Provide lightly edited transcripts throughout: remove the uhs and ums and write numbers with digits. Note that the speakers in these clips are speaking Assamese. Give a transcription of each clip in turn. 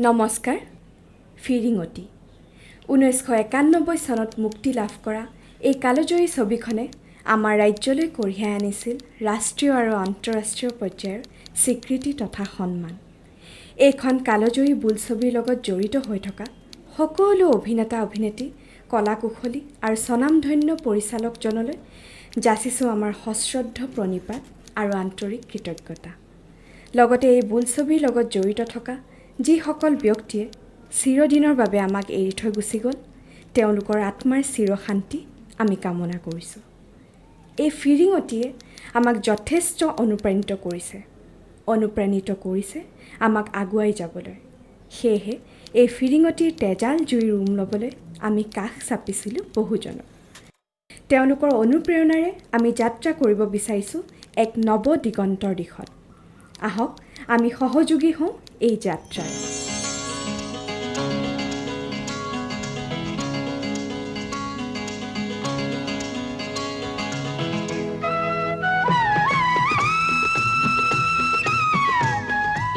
নমস্কাৰ ফিৰিঙতি 1991 চনত মুক্তি লাভ কৰা এই কালজয়ী ছবিখনে আমাৰ ৰাজ্যলৈ কঢ়িয়াই আনিছিল ৰাষ্ট্ৰীয় আৰু আন্তঃৰাষ্ট্ৰীয় পৰ্যায়ৰ স্বীকৃতি তথা সন্মান। এইখন কালজয়ী বোলছবিৰ লগত জড়িত হৈ থকা সকলো অভিনেতা অভিনেত্ৰী কলাকুশলী আৰু স্বনামধন্য পৰিচালকজনলৈ যাচিছোঁ আমাৰ সশ্ৰদ্ধ প্ৰণিপাত আৰু আন্তৰিক কৃতজ্ঞতা। লগতে এই বোলছবিৰ লগত জড়িত থকা যিসকল ব্যক্তিয়ে চিৰদিনৰ বাবে আমাক এৰি থৈ গুচি গ'ল তেওঁলোকৰ আত্মাৰ চিৰশান্তি আমি কামনা কৰিছোঁ। এই ফিৰিঙতিয়ে আমাক যথেষ্ট অনুপ্ৰাণিত কৰিছে আমাক আগুৱাই যাবলৈ। সেয়েহে এই ফিৰিঙতিৰ তেজাল জুইৰ ৰুম ল'বলৈ আমি কাষ চাপিছিলোঁ বহুজনক। তেওঁলোকৰ অনুপ্ৰেৰণাৰে আমি যাত্ৰা কৰিব বিচাৰিছোঁ এক নৱ দিগন্তৰ দিশত। আহক আমি সহযোগী হওঁ এই যাত্ৰাৰ।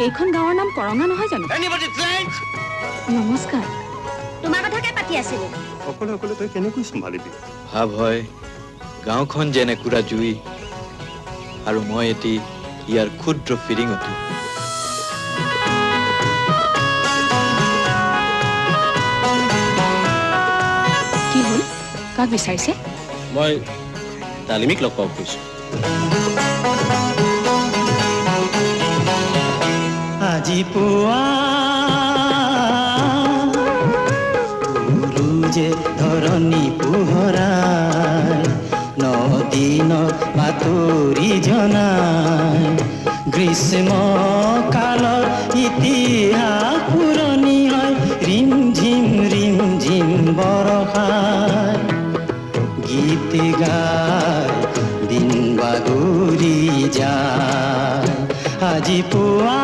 এইখন গাঁৱৰ নাম কৰঙা নহয় জানো? নমস্কাৰ, তোমাৰ কথাকে পাতি আছিলো। অকলে অকলে তই কেনেকৈ চম্ভালিবি? ভাৱ হয় গাঁওখন যেন একুৰা জুই আৰু মই এটি ইয়াৰ ক্ষুদ্ৰ ফিৰিঙতি। কি হ'ল? কাক বিচাৰিছে? মই তালিমিক লগ পাব কৈছোঁ। আজি পুৱা যে ধৰণী পোহৰাই নদীন বাতৰি জনাই গ্ৰীষ্ম কালৰ ইতিহাস পুৰণি হয় ৰিম ঝিম বৰষাই গীত গাই দিন বাগৰি যায় আজি পুৱা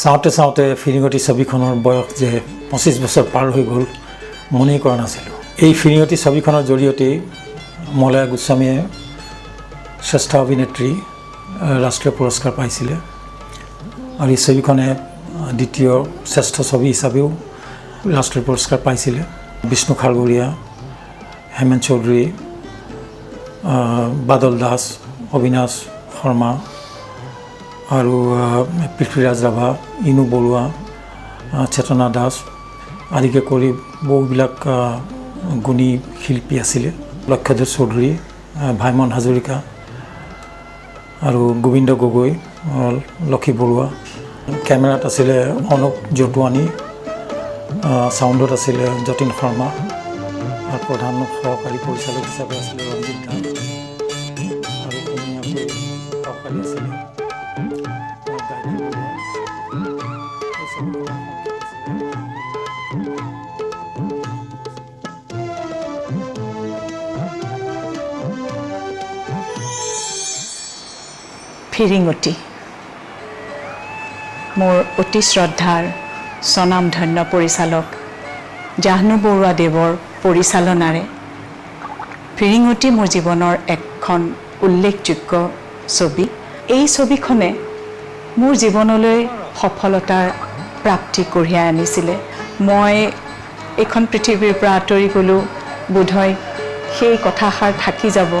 চাওঁতে চাওঁতে ফিৰিঙতি ছবিখনৰ বয়স যে 25 বছৰ পাৰ হৈ গ'ল মনেই কৰা নাছিলোঁ। এই ফিৰিঙতি ছবিখনৰ জৰিয়তেই মলয়া গোস্বামীয়ে শ্ৰেষ্ঠ অভিনেত্ৰী ৰাষ্ট্ৰীয় পুৰস্কাৰ পাইছিলে আৰু এই ছবিখনে দ্বিতীয় শ্ৰেষ্ঠ ছবি হিচাপেও ৰাষ্ট্ৰীয় পুৰস্কাৰ পাইছিলে। বিষ্ণু খাৰগৰীয়া, হেমেন চৌধুৰী, বাদল দাস, অবিনাশ শৰ্মা আৰু পৃথ্বীৰাজ ৰাভা, ইনু বৰুৱা, চেতনা দাস আদিকে কৰি বহুবিলাক গুণী শিল্পী আছিলে। লক্ষ্যজিৎ চৌধুৰী, ভাইমন হাজৰিকা আৰু গোবিন্দ গগৈ, লক্ষী বৰুৱা। কেমেৰাত আছিলে অনুপ জটুৱানী, ছাউণ্ডত আছিলে যতীন শৰ্মা আৰু প্ৰধান সহকাৰী পৰিচালক হিচাপে আছিলে ৰঞ্জিত দাস আৰু ধুনীয়াকৈ সহকাৰী আছিলে ফিৰিঙতি মোৰ অতি শ্ৰদ্ধাৰ স্বনামধন্য পৰিচালক জাহ্নু বৰুৱাদেৱৰ পৰিচালনাৰে ফিৰিঙতি মোৰ জীৱনৰ এখন উল্লেখযোগ্য ছবি। এই ছবিখনে মোৰ জীৱনলৈ সফলতাৰ প্ৰাপ্তি কঢ়িয়াই আনিছিলে। মই এইখন পৃথিৱীৰ পৰা আঁতৰি গ'লোঁ বোধহয় সেই কথাষাৰ থাকি যাব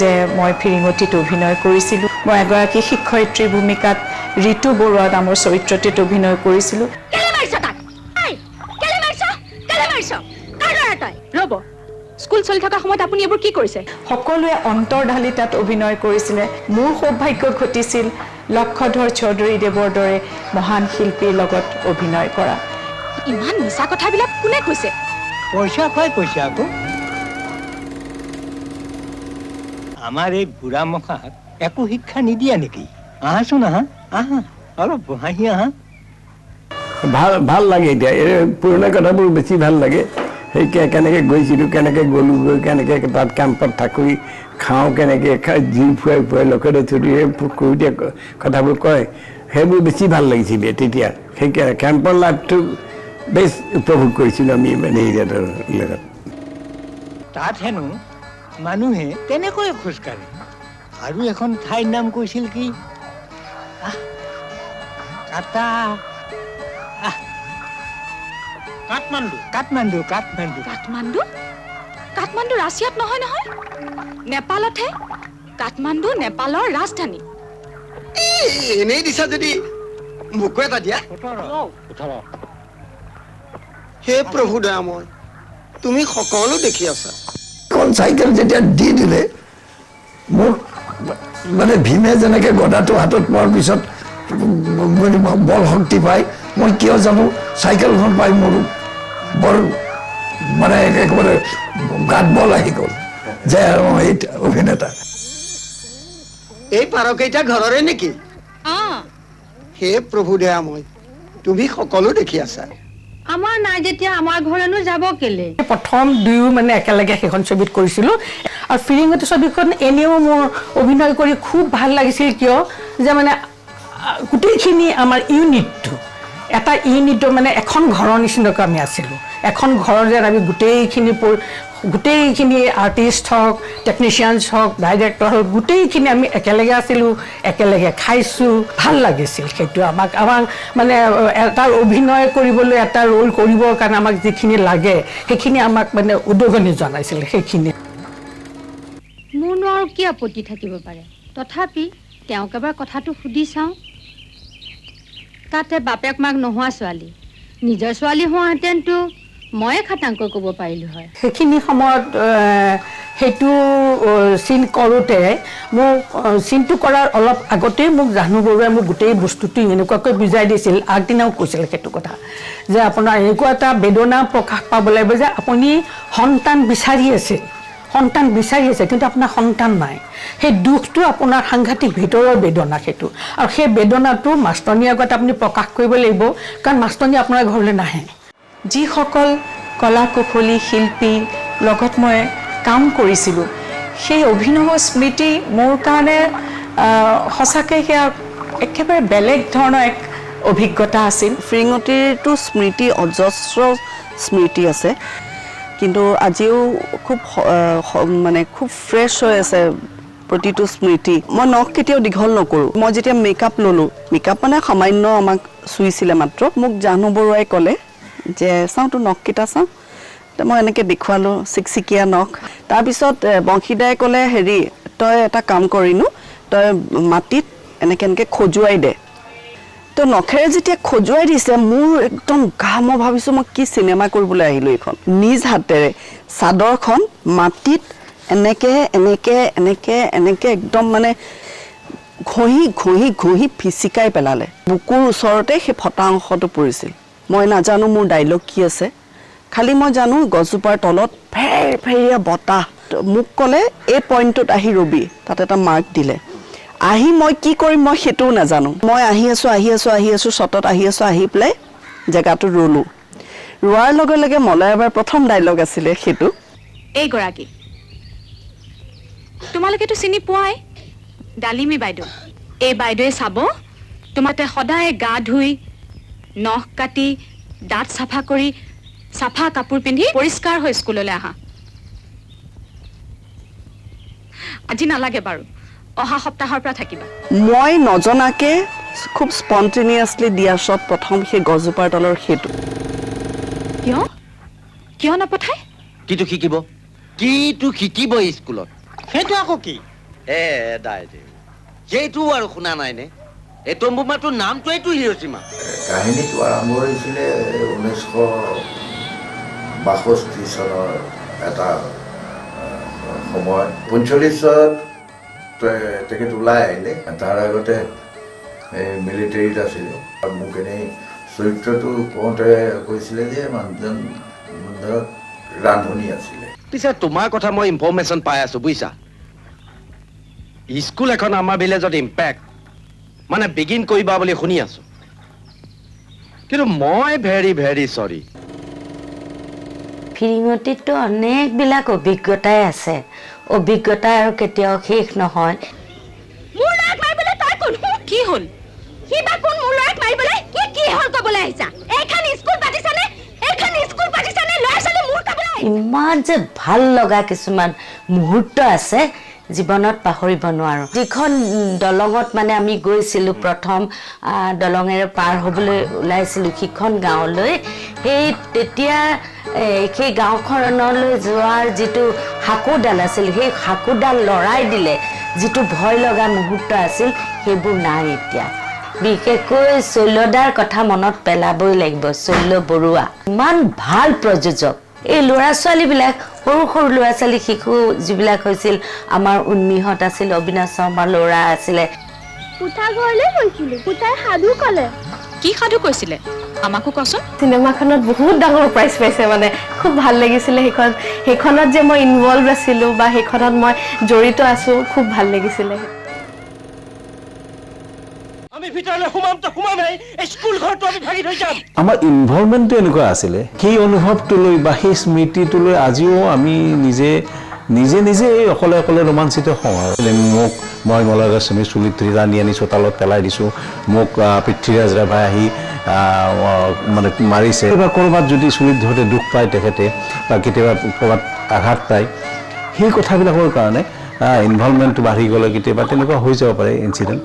যে মই ফিৰিঙতিত অভিনয় কৰিছিলোঁ। মই এগৰাকী শিক্ষয়িত্ৰীৰ ভূমিকাত ঋতু বৰুৱা নামৰ চৰিত্ৰটিত অভিনয় কৰিছিলোঁ। ৰ'ব, স্কুল চলি থকা সময়ত আপুনি এইবোৰ কি কৰিছে? সকলোৱে অন্তৰ ঢালি তাত অভিনয় কৰিছিলে। মোৰ সৌভাগ্য ঘটিছিল লক্ষধৰ চৌধুৰীদেৱৰ দৰে মহান শিল্পীৰ লগত অভিনয় কৰা। ইমান মিছা কথাবিলাক কোনে কৈছে? পইচা খুৱাই কৈছে আকৌ। আমাৰ এই বুঢ়া মখাক একো শিক্ষা নিদিয়া নেকি? আহাচোন আহা আহা অলপ হাঁহি আহা ভাল লাগে এতিয়া এই পুৰণা কথাবোৰ বেছি ভাল লাগে সেই কেনেকৈ গৈছিলোঁ কেনেকৈ গ'লোঁ গৈ কেনেকৈ তাত কেম্পত থাকি খাওঁ কেনেকৈ যি ফুৱাই ফুৱাই লগতে থৈ সেই কৰোঁতে কথাবোৰ কয় সেইবোৰ বেছি ভাল লাগিছিলে তেতিয়া সেই কেম্পৰ লাইফটো বেছ উপভোগ কৰিছিলোঁ আমি মানে হেৰিয়াতৰ লগত তাত হেনো মানুহে তেনেকৈ খোজকাঢ়ে আৰু এখন ঠাইৰ নাম কৈছিল কি কাটা কাঠমাণ্ডু কাঠমাণ্ডু কাঠমাণ্ডু কাঠমাণ্ডু কাঠমাণ্ডু ৰাছিয়াত নহয় নহয় নেপালতহে কাঠমাণ্ডু নেপালৰ ৰাজধানী এনেই দিছা যদি মোকো এটা দিয়া হে প্ৰভু দয়াময় তুমি সকলো দেখি আছা এখন চাইকেল যেতিয়া দি দিলে মোক মানে ভীমে যেনেকৈ গদাটো হাতত পোৱাৰ পিছত বল শক্তি পায় মই কিয় জানো চাইকেলখন পাই মোৰ বৰ মানে একেবাৰে গাত বল আহি গ'ল যে এই অভিনেতা এই পাৰকেইটা ঘৰৰে নেকি হে প্ৰভু দয়াময় তুমি সকলো দেখি আছা আমাৰ নাই যেতিয়া আমাৰ ঘৰনো যাব কেলে প্ৰথম দুয়ো মানে একেলগে সেইখন ছবিত কৰিছিলোঁ আৰু ফিৰিঙতি ছবিখন এনেও মোৰ অভিনয় কৰি খুব ভাল লাগিছিল কিয় যে মানে গোটেইখিনি আমাৰ ইউনিটটো এটা ইউনিটৰ মানে এখন ঘৰৰ নিচিনাকৈ আমি আছিলোঁ এখন ঘৰৰ যেন আমি গোটেইখিনি আৰ্টিষ্ট হওক টেকনিচিয়ানছ হওক ডাইৰেক্টৰ হওক গোটেইখিনি আমি একেলগে আছিলোঁ একেলগে খাইছোঁ ভাল লাগিছিল সেইটো আমাক মানে এটা অভিনয় কৰিবলৈ এটা ৰোল কৰিবৰ কাৰণে আমাক যিখিনি লাগে সেইখিনি আমাক মানে উদগনি জনাইছিল সেইখিনি মোৰনো আৰু কি আপত্তি থাকিব পাৰে তথাপি তেওঁক এবাৰ কথাটো সুধি চাওঁ তাতে বাপেক মাক নোহোৱা ছোৱালী নিজৰ ছোৱালী হোৱাহেঁতেনতো ময়ে খাটাংকৈ ক'ব পাৰিলোঁ হয় সেইখিনি সময়ত সেইটো চিন কৰোঁতে মোক চিনটো কৰাৰ অলপ আগতেই মোক জাহ্নু বৰুৱাই মোক গোটেই বস্তুটো এনেকুৱাকৈ বুজাই দিছিল আগদিনাও কৈছিল সেইটো কথা যে আপোনাৰ এনেকুৱা এটা বেদনা প্ৰকাশ পাব লাগিব যে আপুনি সন্তান বিচাৰি আছে কিন্তু আপোনাৰ সন্তান নাই সেই দুখটো আপোনাৰ সাংঘাতিক ভিতৰৰ বেদনা সেইটো আৰু সেই বেদনাটো মাষ্টৰনীৰ আগত আপুনি প্ৰকাশ কৰিব লাগিব কাৰণ মাষ্টৰনী আপোনাৰ ঘৰলৈ নাহে যিসকল কলা কুশলী শিল্পী লগত মই কাম কৰিছিলোঁ সেই অভিনৱ স্মৃতি মোৰ কাৰণে সঁচাকৈ সেয়া একেবাৰে বেলেগ ধৰণৰ এক অভিজ্ঞতা আছিল ফিৰিঙতিৰটো স্মৃতি অজস্ৰ স্মৃতি আছে কিন্তু আজিও খুব মানে খুব ফ্ৰেছ হৈ আছে প্ৰতিটো স্মৃতি মই নখ কেতিয়াও দীঘল নকৰোঁ মই যেতিয়া মেকআপ ল'লোঁ মেকআপ মানে সামান্য আমাক চুইছিলে মাত্ৰ মোক জাহ্নু বৰুৱাই ক'লে যে চাওঁ তোৰ নখকেইটা চাওঁ মই এনেকৈ দেখুৱালোঁ চিকচিকীয়া নখ তাৰপিছত বংশীদাই ক'লে হেৰি তই এটা কাম কৰিনো তই মাটিত এনেকৈ খজুৱাই দে তো নখেৰে যেতিয়া খজুৱাই দিছে মোৰ একদম মই ভাবিছোঁ মই কি চিনেমা কৰিবলৈ আহিলোঁ এইখন নিজ হাতেৰে চাদৰখন মাটিত এনেকৈ একদম মানে ঘঁহি ফিচিকাই পেলালে বুকুৰ ওচৰতে সেই ফটা অংশটো পৰিছিল মই নাজানো মোৰ ডাইলগ কি আছে খালি মই জানো গছজোপাৰ তলত ফেৰফেৰীয়া বতাহ মোক ক'লে এই পইণ্টটোত আহি ৰবি তাত এটা মাৰ্ক দিলে আহি মই কি কৰিম মই সেইটোও নাজানো মই আহি আছোঁ শ্বটত আহি পেলাই জেগাটো ৰ'লোঁ ৰোৱাৰ লগে লগে মলয়াবাৰ প্ৰথম ডাইলগ আছিলে সেইটো এইগৰাকী তোমালোকেতো চিনি পোৱাই ডালিমী বাইদেউ এই বাইদেৱে চাব তোমাতে সদায় গা ধুই নখ কাটি দাঁত চাফা কৰি চাফা কাপোৰ পিন্ধি পৰিষ্কাৰ হৈ স্কুললৈ আহা আজি নালাগে বাৰু অহা সপ্তাহৰ পৰা থাকিবা মই নজনাকে খুব স্পন্টেনিয়াছলি দিয়া শ্বট প্ৰথম সেই গছজোপাৰ তলৰ সেইটো কিয় নপঠায় কিটো শিকিব স্কুলত সেইটো আকৌ কি দাই সেইটো আৰু শুনা নাই নে এই তম্বুমাটোৰ নামটোৱেইটো হিৰোচিমা কাহিনীটো আৰম্ভ হৈছিলে 1962 চনৰ এটা সময় 45 চনত তেখেত ওলাই আহিলে তাৰ আগতে মিলিটাৰীত আছিলে মোক এনেই চৰিত্ৰটো কওঁতে কৈছিলে যে মানুহজন ধৰক ৰান্ধনি আছিলে পিছে তোমাৰ কথা মই ইনফৰমেশ্যন পাই আছো বুজিছা স্কুল এখন আমাৰ ভিলেজত ইম্পেক্ট মানে বিগিন কৰিবা বুলি শুনি আছো কিন্তু মই ভেৰি চৰি ফিৰিঙতিতো অনেকবিলাক অভিজ্ঞতাই আছে অভিজ্ঞতা আৰু কেতিয়াও শেষ নহয় মোৰ ল'ৰাক মাৰিবলৈ তই কোন কি হ'ল সি বা কোন মোৰ ল'ৰাক মাৰিবলৈ কি হ'ল ক'বলৈ আহিছা এইখন স্কুল পাতিছানে ল'ৰা ছোৱালী মোৰ ক'বলৈ ইমান যে ভাল লগা কিছুমান মুহূৰ্ত আছে জীৱনত পাহৰিব নোৱাৰো যিখন দলঙত মানে আমি গৈছিলোঁ প্ৰথম দলঙেৰে পাৰ হ'বলৈ ওলাইছিলোঁ সিখন গাঁৱলৈ সেই তেতিয়া সেই গাঁওখনলৈ যোৱাৰ যিটো হাকুডাল আছিল সেই হাকুডাল লৰাই দিলে যিটো ভয় লগা মুহূৰ্ত আছিল সেইবোৰ নাই এতিয়া বিশেষকৈ শৈলদাৰ কথা মনত পেলাবই লাগিব শৈল বৰুৱা ইমান ভাল প্ৰযোজক এই ল'ৰা ছোৱালীবিলাক সৰু সৰু ল'ৰা ছোৱালী শিশু যিবিলাক হৈছিল আমাৰ উন্মিহত আছিল অবিনাশ শৰ্মাৰ ল'ৰা আছিলে পুথা ঘৰলৈ গৈছিলোঁ পুথাই সাধু ক'লে কি সাধু কৈছিলে আমাকো কচোন চিনেমাখনত বহুত ডাঙৰ প্ৰাইজ পাইছে মানে খুব ভাল লাগিছিলে সেইখনত যে মই ইনভলভ আছিলোঁ বা সেইখনত মই জড়িত আছোঁ খুব ভাল লাগিছিলে আমি ভিতৰলৈ সোমামেই স্কুল ঘৰটো আমি ভাগি থৈ যাম আমাৰ ইনভলভমেণ্টটো এনেকুৱা আছিলে সেই অনুভৱটোলৈ বা সেই স্মৃতিটোলৈ আজিও আমি নিজে অকলে ৰোমাঞ্চিত হওঁ আৰু মোক মই মলয় গোস্বামীৰ চুলিত ধৰি টানি আনি চোতালত পেলাই দিছোঁ মোক পৃথ্বীৰাজ ৰাভাই আহি মানে মাৰিছে বা ক'ৰবাত যদি চুলিত ধৰোঁতে দুখ পায় তেখেতে বা কেতিয়াবা ক'ৰবাত আঘাত পায় সেই কথাবিলাকৰ কাৰণে ইনভলভমেণ্টটো বাঢ়ি গ'লে কেতিয়াবা তেনেকুৱা হৈ যাব পাৰে ইনচিডেণ্ট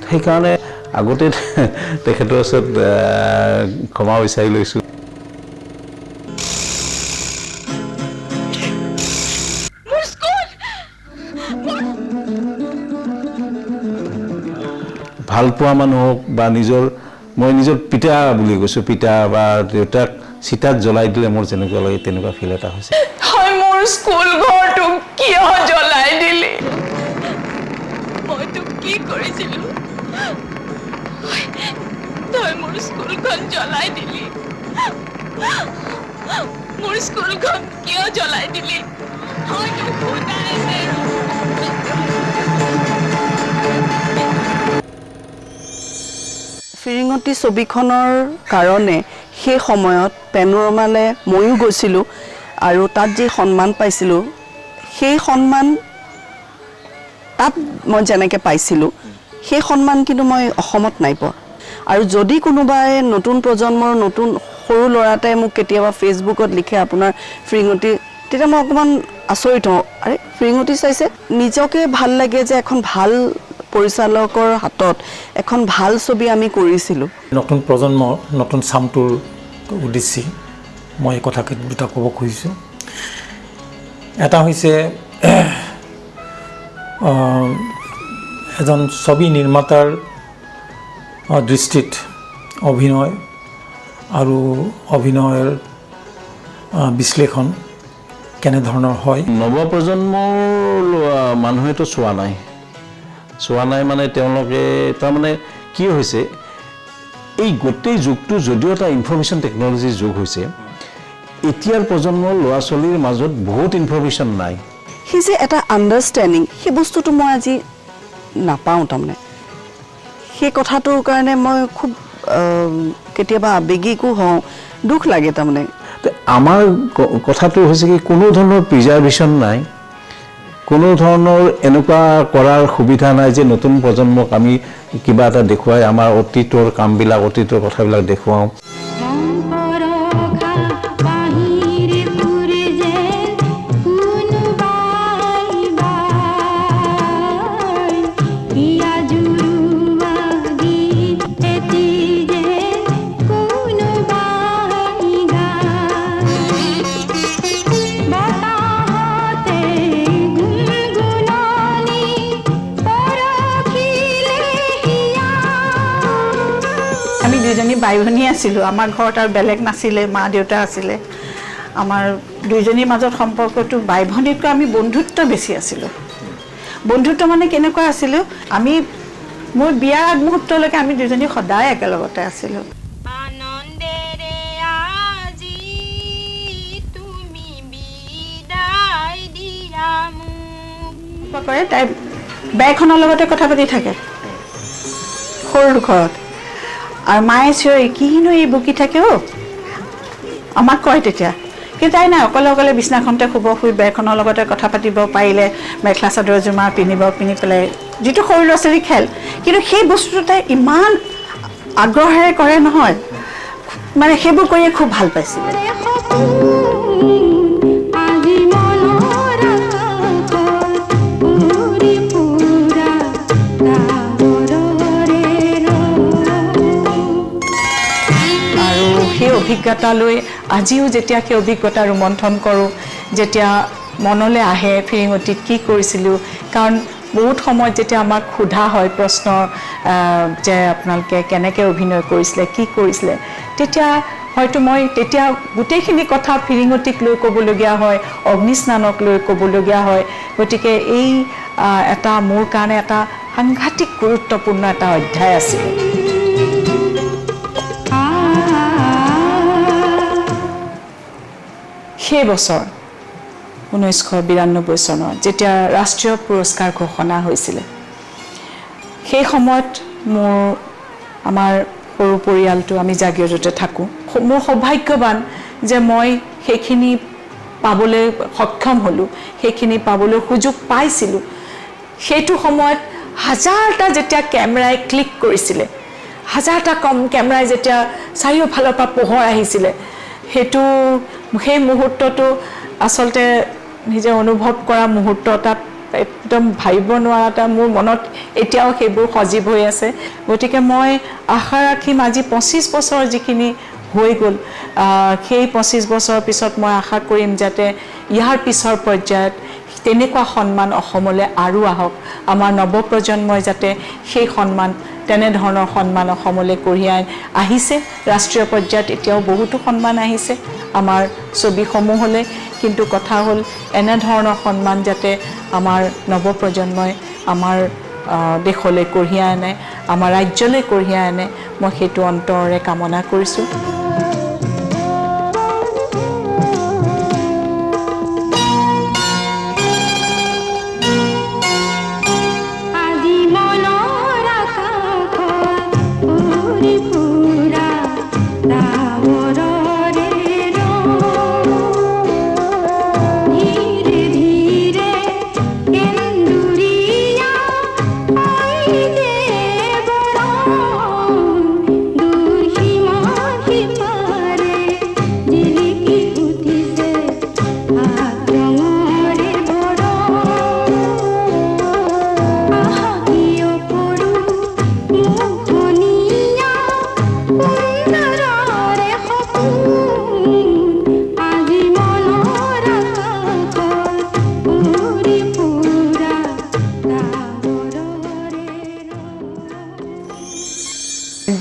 সেইকাৰণে আগতে তেখেতৰ ওচৰত ক্ষমা বিচাৰি লৈছোঁ ভাল পোৱা মানুহক বা মই নিজৰ পিতা বুলি কৈছোঁ পিতা বা দেউতাক চিতাত জ্বলাই দিলে মোৰ যেনেকুৱা লাগে তেনেকুৱা ফিল এটা হৈছে মোৰ স্কুল ঘৰটো কিয় জ্বলাই দিলি মইতো কি কৰিছিলোঁ তই মোৰ স্কুলখন জ্বলাই দিলি মোৰ স্কুলখন কিয় জ্বলাই দিলি হয়তো শুনাই নাই ফিৰিঙতি ছবিখনৰ কাৰণে সেই সময়ত পেনোৰমালৈ ময়ো গৈছিলোঁ আৰু তাত যি সন্মান পাইছিলোঁ সেই সন্মান তাত মই যেনেকৈ পাইছিলোঁ সেই সন্মান কিন্তু মই অসমত নাই পোৱা আৰু যদি কোনোবাই নতুন প্ৰজন্মৰ নতুন সৰু ল'ৰা এটাই মোক কেতিয়াবা ফেচবুকত লিখে আপোনাৰ ফিৰিঙতি তেতিয়া মই অকণমান আচৰিত হওঁ আৰে ফিৰিঙতি চাইছে নিজকে ভাল লাগে যে এখন ভাল পৰিচালকৰ হাতত এখন ভাল ছবি আমি কৰিছিলোঁ নতুন প্ৰজন্মৰ নতুন চামটোৰ উদ্দেশ্যে মই এই কথা দুটা ক'ব খুজিছোঁ এটা হৈছে এজন ছবি নিৰ্মাতাৰ দৃষ্টিত অভিনয় আৰু অভিনয়ৰ বিশ্লেষণ কেনেধৰণৰ হয় নৱপ্ৰজন্মৰ মানুহেতো চোৱা নাই মানে তেওঁলোকে তাৰমানে কি হৈছে এই গোটেই যুগটো যদিও এটা ইনফৰমেশ্যন টেকন'লজিৰ যুগ হৈছে এতিয়াৰ প্ৰজন্মৰ ল'ৰা ছোৱালীৰ মাজত বহুত ইনফৰমেশ্যন নাই সেই যে এটা আণ্ডাৰষ্টেণ্ডিং সেই বস্তুটো মই আজি নাপাওঁ তাৰমানে সেই কথাটোৰ কাৰণে মই খুব কেতিয়াবা আৱেগিকো হওঁ দুখ লাগে তাৰমানে আমাৰ কথাটো হৈছে কি কোনো ধৰণৰ প্ৰিজাৰ্ভেশ্যন নাই কোনো ধৰণৰ এনেকুৱা কৰাৰ সুবিধা নাই যে নতুন প্ৰজন্মক আমি কিবা এটা দেখুৱাই আমাৰ অতীতৰ কামবিলাক অতীতৰ কথাবিলাক দেখুৱাওঁ দুইজনী বাই ভনী আছিলোঁ আমাৰ ঘৰত আৰু বেলেগ নাছিলে মা দেউতা আছিলে আমাৰ দুইজনীৰ মাজত সম্পৰ্কটো বাই ভনীতকৈ আমি বন্ধুত্ব বেছি আছিলোঁ বন্ধুত্ব মানে কেনেকুৱা আছিলোঁ আমি মোৰ বিয়া আগমুহূৰ্তলৈকে আমি দুইজনী সদায় একেলগতে আছিলোঁ তাই বেগখনৰ লগতে কথা পাতি থাকে সৰু ঘৰত আৰু মায়ে চিঞৰি কিনো এই বকি থাকে আমাক কয় তেতিয়া কিন্তু তাই নাই অকলে অকলে বিছনাখনতে শুই বেৰখনৰ লগতে কথা পাতিব পাৰিলে মেখেলা চাদৰ জোমা পিন্ধি পেলাই যিটো সৰু ল'ৰা ছোৱালী খেল কিন্তু সেই বস্তুটো তাই ইমান আগ্ৰহেৰে কৰে নহয় মানে সেইবোৰ কৰিয়ে খুব ভাল পাইছিলে সেই অভিজ্ঞতালৈ আজিও যেতিয়া সেই অভিজ্ঞতা ৰোমন্থন কৰোঁ যেতিয়া মনলৈ আহে ফিৰিঙতিত কি কৰিছিলোঁ কাৰণ বহুত সময়ত যেতিয়া আমাক সোধা হয় প্ৰশ্ন যে আপোনালোকে কেনেকৈ অভিনয় কৰিছিলে কি কৰিছিলে তেতিয়া হয়তো মই তেতিয়া গোটেইখিনি কথা ফিৰিঙতিক লৈ ক'বলগীয়া হয় অগ্নিস্নানক লৈ ক'বলগীয়া হয় গতিকে এই এটা মোৰ কাৰণে এটা সাংঘাতিক গুৰুত্বপূৰ্ণ এটা অধ্যায় আছিল সেই বছৰ 1992 চনত যেতিয়া ৰাষ্ট্ৰীয় পুৰস্কাৰ ঘোষণা হৈছিলে সেই সময়ত আমাৰ সৰু পৰিয়ালটো আমি জাগিৰোডতে থাকোঁ মোৰ সৌভাগ্যৱান যে মই সেইখিনি পাবলৈ সক্ষম হ'লোঁ সেইখিনি পাবলৈ সুযোগ পাইছিলোঁ সেইটো সময়ত হাজাৰটা যেতিয়া কেমেৰাই ক্লিক কৰিছিলে হাজাৰটা কেমেৰাই যেতিয়া চাৰিওফালৰ পৰা পোহৰ আহিছিলে সেইটো সেই মুহূৰ্তটো আচলতে নিজে অনুভৱ কৰা মুহূৰ্ত এটা একদম ভাবিব নোৱাৰা এটা মোৰ মনত এতিয়াও সেইবোৰ সজীৱ হৈ আছে গতিকে মই আশা ৰাখিম আজি 25 বছৰ যিখিনি হৈ গ'ল সেই 25 বছৰৰ পিছত মই আশা কৰিম যাতে ইয়াৰ পিছৰ পৰ্যায়ত তেনেকুৱা সন্মান অসমলৈ আৰু আহক আমাৰ নৱপ্ৰজন্মই যাতে সেই সন্মান তেনেধৰণৰ সন্মান অসমলৈ কঢ়িয়াই আহিছে ৰাষ্ট্ৰীয় পৰ্যায়ত এতিয়াও বহুতো সন্মান আহিছে আমাৰ ছবিসমূহলৈ কিন্তু কথা হ'ল এনেধৰণৰ সন্মান যাতে আমাৰ নৱপ্ৰজন্মই আমাৰ দেশলৈ কঢ়িয়াই আনে আমাৰ ৰাজ্যলৈ কঢ়িয়াই আনে মই সেইটো অন্তৰেৰে কামনা কৰিছোঁ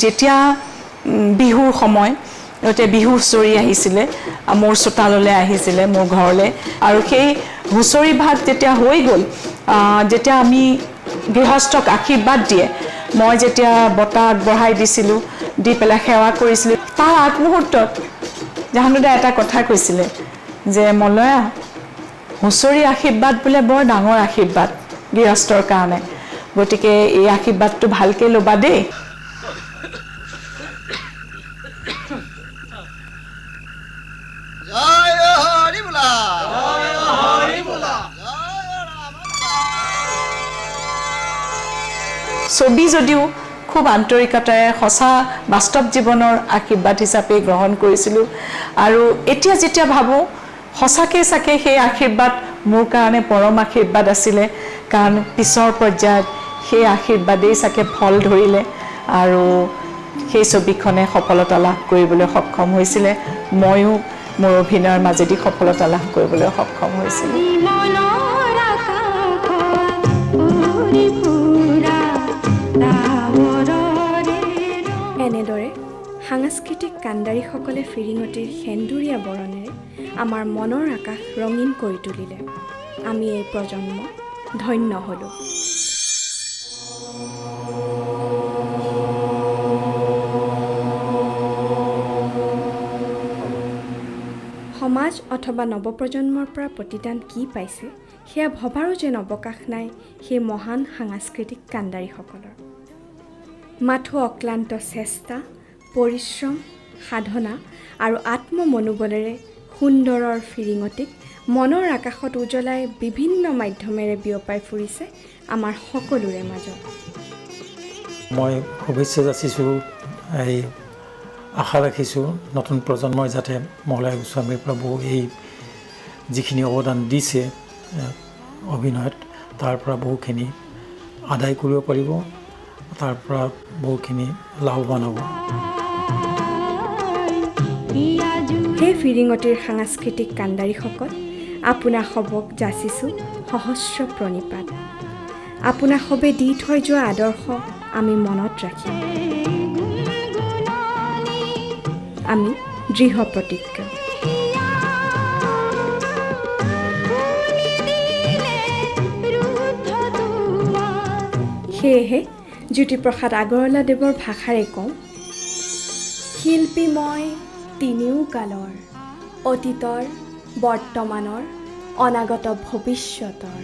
যেতিয়া বিহুৰ সময় গতে বিহু হুঁচৰি আহিছিলে মোৰ চোতাললৈ আহিছিলে মোৰ ঘৰলৈ আৰু সেই হুঁচৰি ভাগ যেতিয়া হৈ গ'ল যেতিয়া আমি গৃহস্থক আশীৰ্বাদ দিয়ে মই যেতিয়া বঁটা আগবঢ়াই দিছিলোঁ দি পেলাই সেৱা কৰিছিলোঁ তাৰ আগমুহূৰ্তত জাহনুদা এটা কথা কৈছিলে যে মলয়া হুঁচৰি আশীৰ্বাদ বোলে বৰ ডাঙৰ আশীৰ্বাদ গৃহস্থৰ কাৰণে গতিকে এই আশীৰ্বাদটো ভালকৈ ল'বা দেই ছবি যদিও খুব আন্তৰিকতাৰে সঁচা বাস্তৱ জীৱনৰ আশীৰ্বাদ হিচাপে গ্ৰহণ কৰিছিলোঁ আৰু এতিয়া যেতিয়া ভাবোঁ সঁচাকৈ চাগে সেই আশীৰ্বাদ মোৰ কাৰণে পৰম আশীৰ্বাদ আছিলে কাৰণ পিছৰ পৰ্যায়ত সেই আশীৰ্বাদেই চাগে ফল ধৰিলে আৰু সেই ছবিখনে সফলতা লাভ কৰিবলৈ সক্ষম হৈছিলে ময়ো মোৰ অভিনয়ৰ মাজেদি সফলতা লাভ কৰিবলৈ সক্ষম হৈছিলোঁ এনেদৰে সাংস্কৃতিক কাণ্ডাৰীসকলে ফিৰিঙতিৰ সেন্দুৰীয়া বৰণেৰে আমাৰ মনৰ আকাশ ৰঙীন কৰি তুলিলে আমি এই প্ৰজন্ম ধন্য হ'লোঁ সমাজ অথবা নৱপ্ৰজন্মৰ পৰা প্ৰতিদান কি পাইছে সেয়া ভবাৰো যেন অৱকাশ নাই সেই মহান সাংস্কৃতিক কাণ্ডাৰীসকলৰ মাথো অক্লান্ত চেষ্টা, পৰিশ্ৰম, সাধনা আৰু আত্মমনোবলেৰে সুন্দৰৰ ফিৰিঙতিক মনৰ আকাশত উজ্বলাই বিভিন্ন মাধ্যমেৰে বিয়পাই ফুৰিছে আমাৰ সকলোৰে মাজত। মই শুভেচ্ছা যাচিছোঁ, এই আশা ৰাখিছোঁ নতুন প্ৰজন্মই যাতে মলয়া গোস্বামীৰ পৰা বহু এই যিখিনি অৱদান দিছে অভিনয়ত, তাৰ পৰা বহুখিনি আদায় কৰিব পাৰিব, তাৰ পৰা বহুখিনি লাভৱান হ'ব। সেই ফিৰিঙতিৰ সাংস্কৃতিক কাণ্ডাৰীসকল, আপোনা সবক যাচিছোঁ সহস্ৰ প্ৰণিপাত। আপোনা সবে দি থৈ যোৱা আদৰ্শ আমি মনত ৰাখিম। আমি দৃঢ় প্ৰতিজ্ঞ। সেয়েহে জ্যোতিপ্ৰসাদ আগৰৱালাদেৱৰ ভাষাৰে কওঁ, শিল্পী মই তিনিও কালৰ, অতীতৰ, বৰ্তমানৰ, অনাগত ভৱিষ্যতৰ।